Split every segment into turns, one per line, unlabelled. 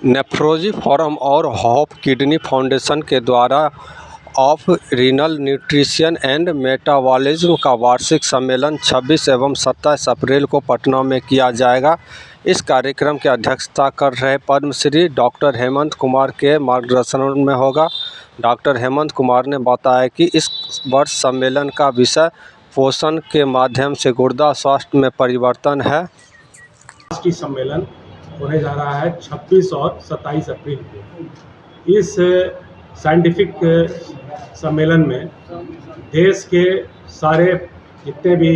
नेफ्रोजी forum और hope kidney foundation के द्वारा of renal nutrition and metabolism का वार्षिक सम्मेलन 26 एवं 27 अप्रैल को पटना में किया जाएगा। इस कार्यक्रम की अध्यक्षता कर रहे पद्मश्री डॉक्टर हेमंत कुमार के मार्गदर्शन में होगा। डॉक्टर हेमंत कुमार ने बताया कि इस वर्ष सम्मेलन का विषय पोषण के माध्यम से गुर्दा स्वास्थ्य में परिवर्तन है।
राष्ट्रीय सम्मेलन होने जा रहा है 26 और 27 अप्रैल को। इस साइंटिफिक सम्मेलन में देश के सारे जितने भी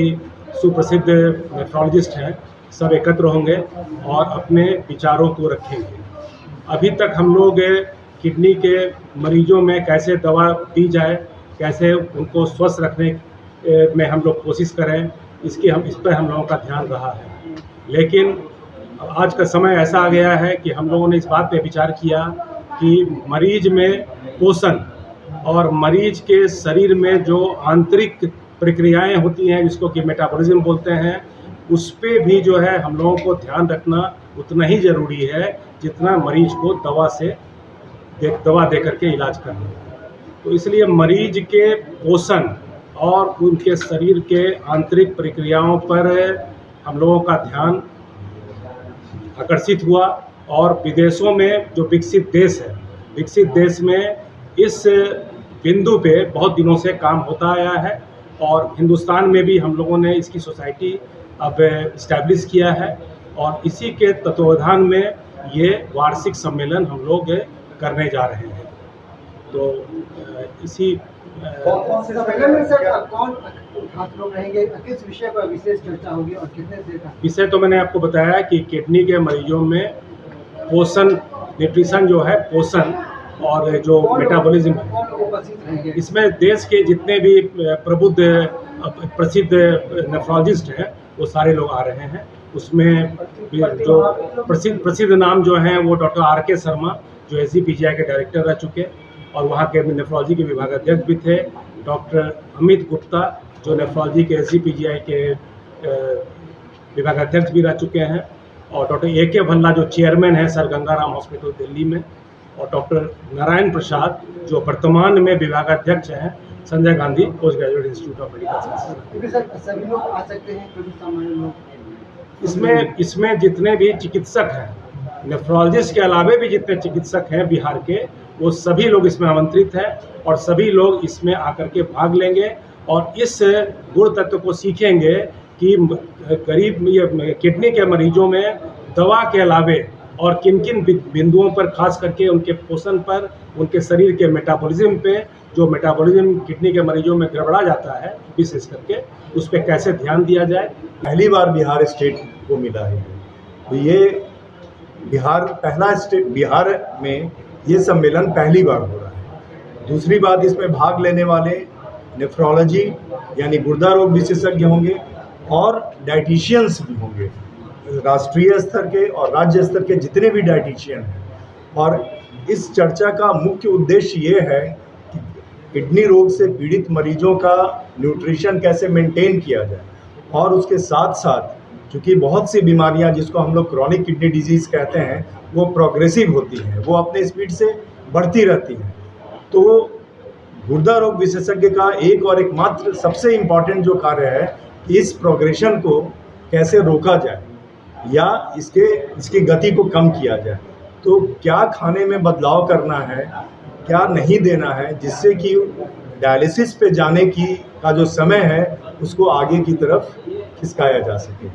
सुप्रसिद्ध नेफ्रोलॉजिस्ट हैं सब एकत्र होंगे और अपने विचारों को रखेंगे। अभी तक हम लोग किडनी के मरीजों में कैसे दवा दी जाए, कैसे उनको स्वस्थ रखने में हम लोग कोशिश करें, इस पर हम लोगों का ध्यान रहा है। लेकिन आज का समय ऐसा आ गया है कि हम लोगों ने इस बात पे विचार किया कि मरीज में पोषण और मरीज के शरीर में जो आंतरिक प्रक्रियाएं होती हैं जिसको कि मेटाबॉलिज्म बोलते हैं, उस पे भी जो है हम लोगों को ध्यान रखना उतना ही ज़रूरी है जितना मरीज को दवा दे करके इलाज करना। तो इसलिए मरीज के पोषण और उनके शरीर के आंतरिक प्रक्रियाओं पर हम लोगों का ध्यान आकर्षित हुआ और विदेशों में जो विकसित देश में इस बिंदु पे बहुत दिनों से काम होता आया है और हिंदुस्तान में भी हम लोगों ने इसकी सोसाइटी अब इस्टेब्लिश किया है और इसी के तत्वावधान में ये वार्षिक सम्मेलन हम लोग करने जा रहे हैं। तो इसी
सम्मेलन में सर कौन खास लोग रहेंगे, किस विषय पर विशेष चर्चा होगी और कितने देर का?
विषय तो मैंने आपको बताया कि किडनी के मरीजों में पोषण, न्यूट्रिशन जो है पोषण और जो मेटाबॉलिज्म है, इसमें देश के जितने भी प्रसिद्ध नेफ्रोलॉजिस्ट हैं वो सारे लोग आ रहे हैं। उसमें जो प्रसिद्ध नाम जो हैं वो डॉक्टर RK शर्मा जो SGPGI के डायरेक्टर रह चुके और वहाँ के नेफ्रोलॉजी के विभाग अध्यक्ष भी थे, डॉक्टर अमित गुप्ता जो नेफ्रोलॉजी के SGPGI के विभाग अध्यक्ष भी रह चुके हैं और डॉक्टर AK भल्ला जो चेयरमैन हैं सर गंगाराम हॉस्पिटल दिल्ली में, और डॉक्टर नारायण प्रसाद जो वर्तमान में विभाग अध्यक्ष हैं Sanjay Gandhi post graduate institute of medical science.
सभी लोग आ सकते हैं, सामान्य लोग
इसमें जितने भी चिकित्सक हैं, नेफ्रोलॉजिस्ट के अलावे भी जितने चिकित्सक हैं बिहार के, वो सभी लोग इसमें आमंत्रित हैं और सभी लोग इसमें आकर के भाग लेंगे और इस गुण तत्व को सीखेंगे कि गरीब किडनी के मरीजों में दवा के अलावे और किन किन बिंदुओं पर खास करके उनके पोषण पर, उनके शरीर के मेटाबॉलिज्म पे, जो मेटाबॉलिज्म किडनी के मरीजों में गड़बड़ा जाता है विशेष करके, उस पर कैसे ध्यान दिया जाए।
पहली बार बिहार स्टेट को मिला है, तो ये पहला स्टेट बिहार में ये सम्मेलन पहली बार हो रहा है। दूसरी बात, इसमें भाग लेने वाले नेफ्रोलॉजी यानी गुर्दा रोग विशेषज्ञ होंगे और डाइटिशियंस भी होंगे, राष्ट्रीय स्तर के और राज्य स्तर के जितने भी डाइटिशियन हैं। और इस चर्चा का मुख्य उद्देश्य ये है कि किडनी रोग से पीड़ित मरीजों का न्यूट्रिशन कैसे मेंटेन किया जाए और उसके साथ साथ क्योंकि बहुत सी बीमारियां जिसको हम लोग क्रॉनिक किडनी डिजीज़ कहते हैं वो प्रोग्रेसिव होती हैं, वो अपने स्पीड से बढ़ती रहती हैं। तो गुर्दा रोग विशेषज्ञ का एक और एकमात्र सबसे इम्पॉर्टेंट जो कार्य है कि इस प्रोग्रेशन को कैसे रोका जाए या इसकी गति को कम किया जाए। तो क्या खाने में बदलाव करना है, क्या नहीं देना है, जिससे कि डायलिसिस पे जाने का जो समय है उसको आगे की तरफ खिसकाया जा सके।